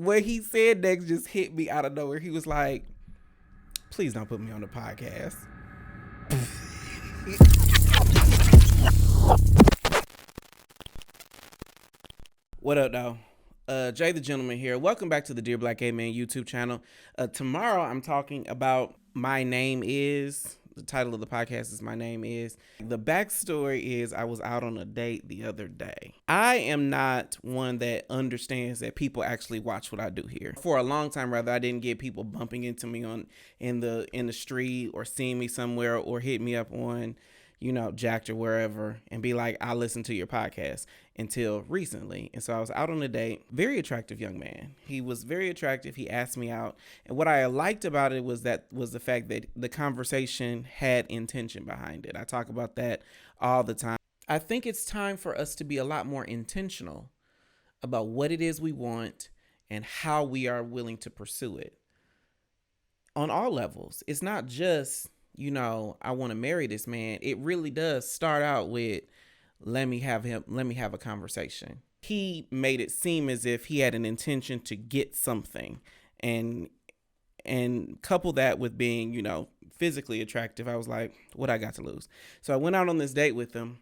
what he said next just hit me out of nowhere. He was like, please don't put me on the podcast. What up, though? Jay the Gentleman here. Welcome back to the Dear Black Gay Man YouTube channel. Tomorrow I'm talking about My Name Is. The title of the podcast is My Name Is. The backstory is I was out on a date the other day. I am not one that understands that people actually watch what I do here. For a long time, rather, I didn't get people bumping into me in the street or seeing me somewhere or hit me up on, Jacked or wherever and be like, I listen to your podcast until recently. And so I was out on a date, very attractive young man. He was very attractive. He asked me out. And what I liked about it was the fact that the conversation had intention behind it. I talk about that all the time. I think it's time for us to be a lot more intentional about what it is we want and how we are willing to pursue it on all levels. It's not just, I want to marry this man. It really does start out with, let me have a conversation. He made it seem as if he had an intention to get something and couple that with being, physically attractive. I was like, what I got to lose? So I went out on this date with him,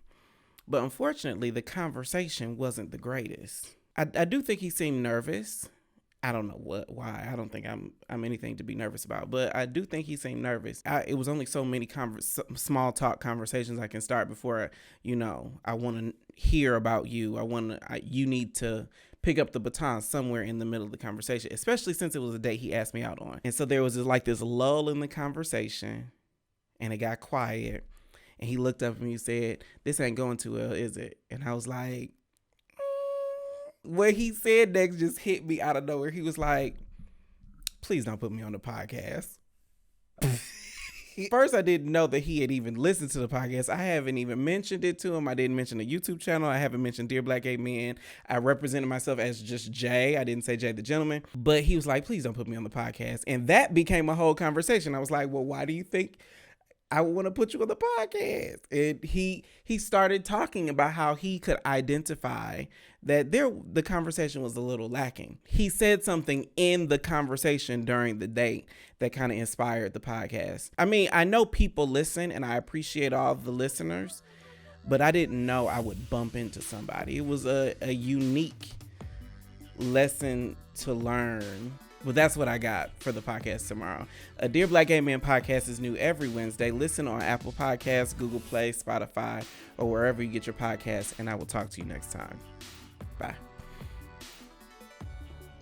but unfortunately the conversation wasn't the greatest. I do think he seemed nervous. I don't know why. I don't think I'm anything to be nervous about, but I do think he seemed nervous. It was only so many small talk conversations I can start before, I want to hear about you. You need to pick up the baton somewhere in the middle of the conversation, especially since it was a date he asked me out on. And so there was this lull in the conversation and it got quiet and he looked up at me and said, this ain't going too well, is it? And I was like, what he said next just hit me out of nowhere. He was like, please don't put me on the podcast. First, I didn't know that he had even listened to the podcast. I haven't even mentioned it to him. I didn't mention the YouTube channel. I haven't mentioned Dear Black Gay Man. I represented myself as just Jay. I didn't say Jay the Gentleman. But he was like, please don't put me on the podcast. And that became a whole conversation. I was like, well, why do you think I want to put you on the podcast? And he started talking about how he could identify that the conversation was a little lacking. He said something in the conversation during the date that kind of inspired the podcast. I mean, I know people listen and I appreciate all the listeners, but I didn't know I would bump into somebody. It was a unique lesson to learn. Well, that's what I got for the podcast tomorrow. A Dear Black Gay Man podcast is new every Wednesday. Listen on Apple Podcasts, Google Play, Spotify, or wherever you get your podcasts, and I will talk to you next time. Bye.